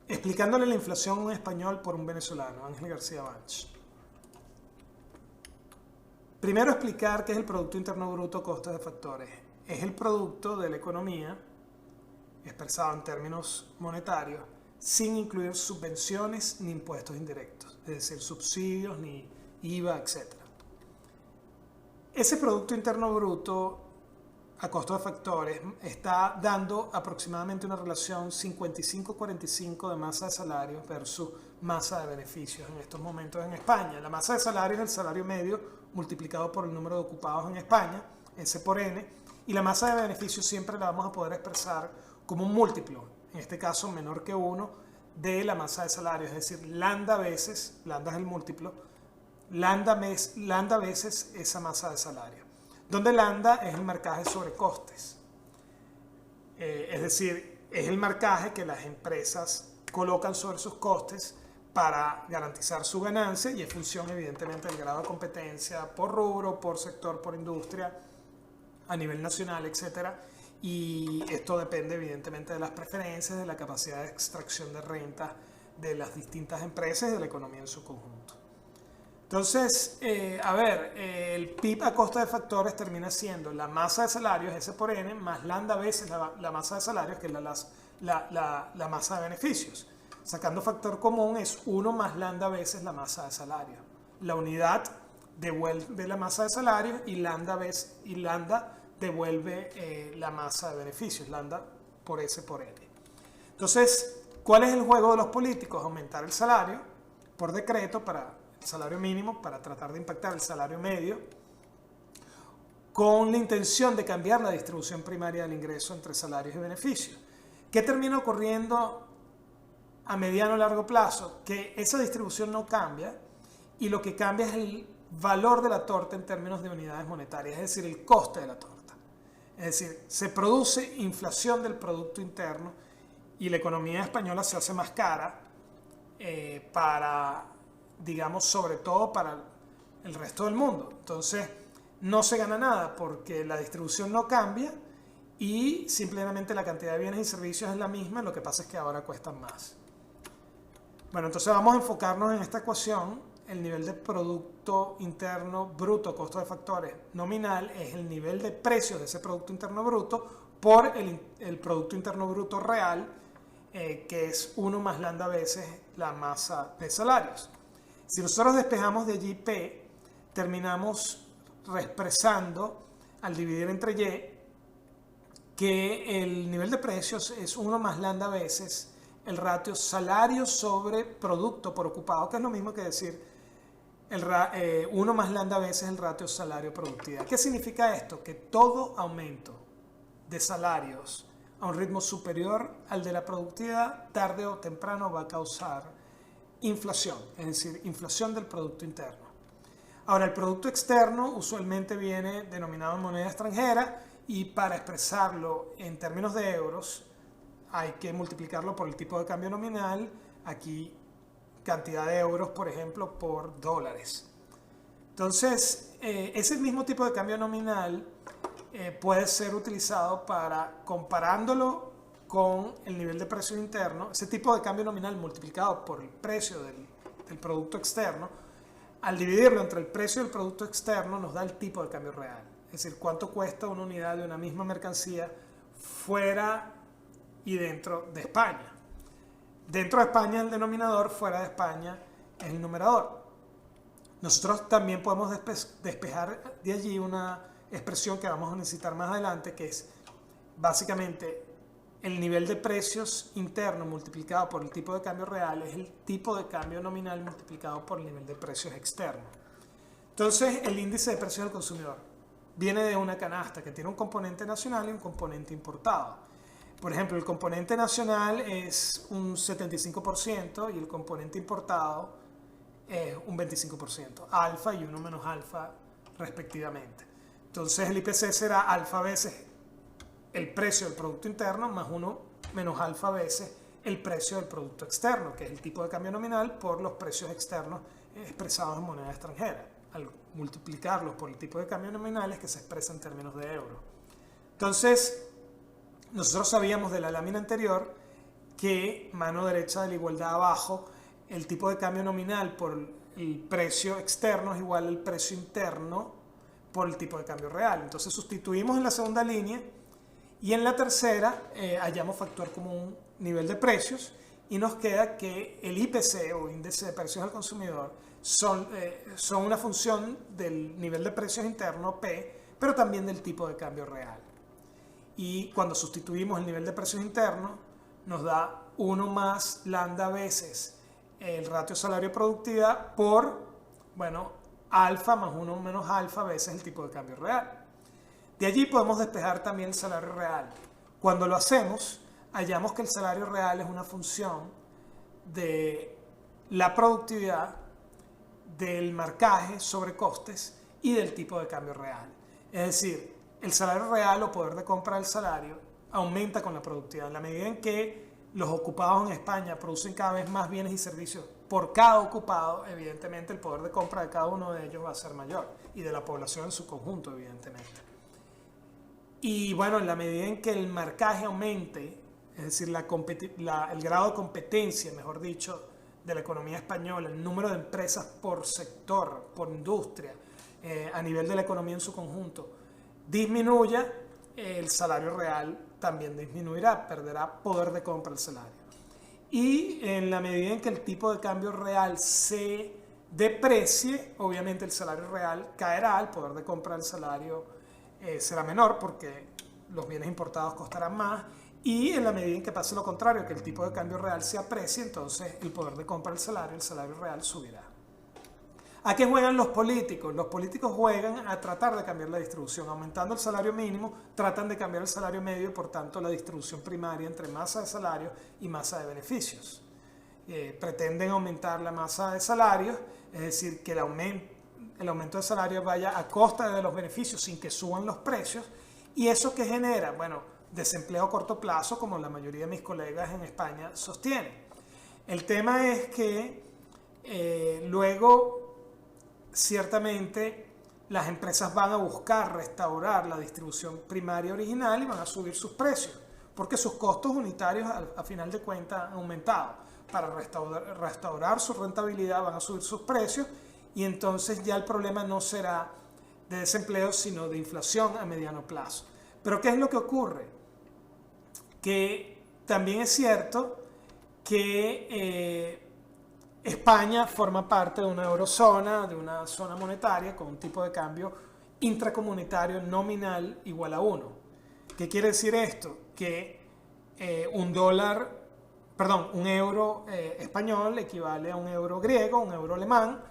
explicándole la inflación en español por un venezolano, Ángel García Banch. Primero explicar qué es el Producto Interno Bruto, costes de factores. Es el producto de la economía, expresado en términos monetarios, sin incluir subvenciones ni impuestos indirectos, es decir, subsidios ni IVA, etc. Ese Producto Interno Bruto a costo de factores está dando aproximadamente una relación 55-45 de masa de salarios versus masa de beneficios en estos momentos en España. La masa de salarios es el salario medio multiplicado por el número de ocupados en España, S por N, y la masa de beneficios siempre la vamos a poder expresar como un múltiplo, en este caso menor que 1, de la masa de salarios, es decir, lambda veces, lambda es el múltiplo, lambda veces esa masa de salario, donde lambda es el marcaje sobre costes, es decir, es el marcaje que las empresas colocan sobre sus costes para garantizar su ganancia y es función evidentemente del grado de competencia por rubro, por sector, por industria, a nivel nacional, etcétera. Y esto depende evidentemente de las preferencias, de la capacidad de extracción de renta de las distintas empresas y de la economía en su conjunto. Entonces, el PIB a costa de factores termina siendo la masa de salarios, S por N, más lambda veces la masa de salarios, que es la masa de beneficios. Sacando factor común es 1 más lambda veces la masa de salario. La unidad devuelve la masa de salario y lambda devuelve la masa de beneficios, lambda por S por N. Entonces, ¿cuál es el juego de los políticos? Aumentar el salario por decreto para el salario mínimo, para tratar de impactar el salario medio, con la intención de cambiar la distribución primaria del ingreso entre salarios y beneficios. ¿Qué termina ocurriendo a mediano y largo plazo? Que esa distribución no cambia y lo que cambia es el valor de la torta en términos de unidades monetarias, es decir, el coste de la torta. Es decir, se produce inflación del Producto Interno y la economía española se hace más cara sobre todo para el resto del mundo. Entonces, no se gana nada porque la distribución no cambia y simplemente la cantidad de bienes y servicios es la misma, lo que pasa es que ahora cuestan más. Bueno, entonces vamos a enfocarnos en esta ecuación. El nivel de Producto Interno Bruto, costo de factores nominal, es el nivel de precios de ese Producto Interno Bruto por el Producto Interno Bruto real, que es 1 más lambda veces la masa de salarios. Si nosotros despejamos de allí P, terminamos reexpresando al dividir entre Y que el nivel de precios es 1 más lambda veces el ratio salario sobre producto por ocupado, que es lo mismo que decir 1 más lambda veces el ratio salario productividad. ¿Qué significa esto? Que todo aumento de salarios a un ritmo superior al de la productividad, tarde o temprano va a causar inflación, es decir, inflación del Producto Interno. Ahora, el Producto Externo usualmente viene denominado en moneda extranjera y para expresarlo en términos de euros hay que multiplicarlo por el tipo de cambio nominal, aquí cantidad de euros, por ejemplo, por dólares. Entonces, ese mismo tipo de cambio nominal puede ser utilizado para, comparándolo con el nivel de precio interno, ese tipo de cambio nominal multiplicado por el precio del producto externo, al dividirlo entre el precio del producto externo nos da el tipo de cambio real. Es decir, cuánto cuesta una unidad de una misma mercancía fuera y dentro de España. Dentro de España es el denominador, fuera de España es el numerador. Nosotros también podemos despejar de allí una expresión que vamos a necesitar más adelante, que es básicamente el nivel de precios interno multiplicado por el tipo de cambio real es el tipo de cambio nominal multiplicado por el nivel de precios externo. Entonces, el índice de precios del consumidor viene de una canasta que tiene un componente nacional y un componente importado. Por ejemplo, el componente nacional es un 75% y el componente importado es un 25%, alfa y 1 menos alfa respectivamente. Entonces el IPC será alfa veces el precio del Producto Interno más 1 menos alfa veces el precio del Producto Externo, que es el tipo de cambio nominal por los precios externos expresados en moneda extranjera, al multiplicarlos por el tipo de cambio nominales que se expresa en términos de euro. Entonces, nosotros sabíamos de la lámina anterior que mano derecha de la igualdad abajo, el tipo de cambio nominal por el precio externo es igual al precio interno por el tipo de cambio real. Entonces sustituimos en la segunda línea y en la tercera hallamos factor común nivel de precios y nos queda que el IPC o índice de precios al consumidor son una función del nivel de precios interno P, pero también del tipo de cambio real. Y cuando sustituimos el nivel de precios interno nos da 1 más lambda veces el ratio salario-productividad por, bueno, alfa más 1 menos alfa veces el tipo de cambio real. De allí podemos despejar también el salario real. Cuando lo hacemos, hallamos que el salario real es una función de la productividad, del marcaje sobre costes y del tipo de cambio real. Es decir, el salario real o poder de compra del salario aumenta con la productividad. En la medida en que los ocupados en España producen cada vez más bienes y servicios por cada ocupado, evidentemente el poder de compra de cada uno de ellos va a ser mayor y de la población en su conjunto, evidentemente. Y bueno, en la medida en que el marcaje aumente, es decir, el grado de competencia, mejor dicho, de la economía española, el número de empresas por sector, por industria, a nivel de la economía en su conjunto, disminuya, el salario real también disminuirá, perderá poder de compra el salario. Y en la medida en que el tipo de cambio real se deprecie, obviamente el salario real caerá, el poder de compra del salario será menor porque los bienes importados costarán más, y en la medida en que pase lo contrario, que el tipo de cambio real se aprecie, entonces el poder de compra del salario, el salario real subirá. ¿A qué juegan los políticos? Los políticos juegan a tratar de cambiar la distribución. Aumentando el salario mínimo, tratan de cambiar el salario medio y por tanto la distribución primaria entre masa de salario y masa de beneficios. Pretenden aumentar la masa de salarios, es decir, que el aumento de salario vaya a costa de los beneficios sin que suban los precios. ¿Y eso qué genera? Bueno, desempleo a corto plazo, como la mayoría de mis colegas en España sostienen. El tema es que luego, ciertamente, las empresas van a buscar restaurar la distribución primaria original y van a subir sus precios, porque sus costos unitarios a final de cuentas han aumentado. Para restaurar su rentabilidad van a subir sus precios y entonces ya el problema no será de desempleo, sino de inflación a mediano plazo. Pero ¿qué es lo que ocurre? Que también es cierto que España forma parte de una eurozona, de una zona monetaria con un tipo de cambio intracomunitario nominal igual a 1. ¿Qué quiere decir esto? Que un euro español equivale a un euro griego, un euro alemán,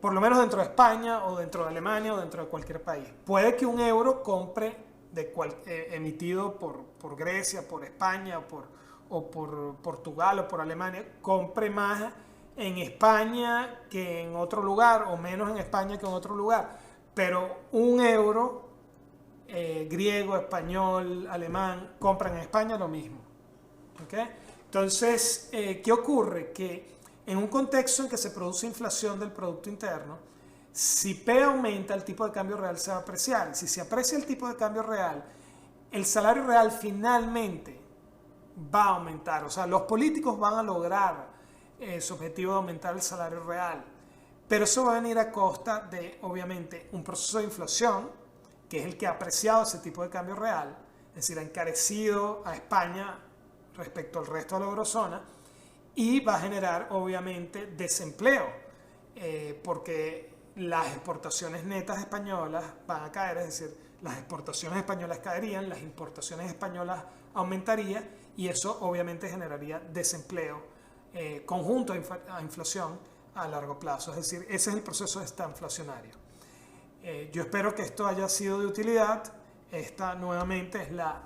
por lo menos dentro de España o dentro de Alemania o dentro de cualquier país. Puede que un euro compre emitido por Grecia, por España o por Portugal o por Alemania, compre más en España que en otro lugar o menos en España que en otro lugar, pero un euro griego, español, alemán compran en España lo mismo. ¿Okay? Entonces, ¿qué ocurre? Que en un contexto en que se produce inflación del Producto Interno, si P aumenta, el tipo de cambio real se va a apreciar. Si se aprecia el tipo de cambio real, el salario real finalmente va a aumentar. O sea, los políticos van a lograr su objetivo de aumentar el salario real. Pero eso va a venir a costa de, obviamente, un proceso de inflación, que es el que ha apreciado ese tipo de cambio real, es decir, ha encarecido a España respecto al resto de la eurozona, y va a generar, obviamente, desempleo, porque las exportaciones netas españolas van a caer, es decir, las exportaciones españolas caerían, las importaciones españolas aumentarían, y eso obviamente generaría desempleo conjunto a inflación a largo plazo. Es decir, ese es el proceso estanflacionario. Yo espero que esto haya sido de utilidad. Esta nuevamente es la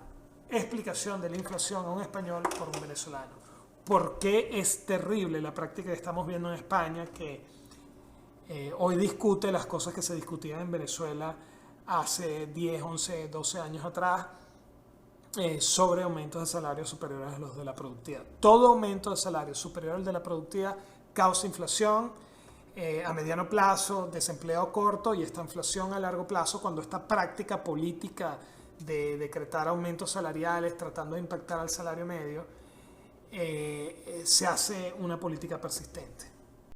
explicación de la inflación a un español por un venezolano. ¿Por qué es terrible la práctica que estamos viendo en España, que hoy discute las cosas que se discutían en Venezuela hace 10, 11, 12 años atrás, sobre aumentos de salarios superiores a los de la productividad? Todo aumento de salario superior al de la productividad causa inflación a mediano plazo, desempleo corto, y esta inflación a largo plazo, cuando esta práctica política de decretar aumentos salariales tratando de impactar al salario medio se hace una política persistente.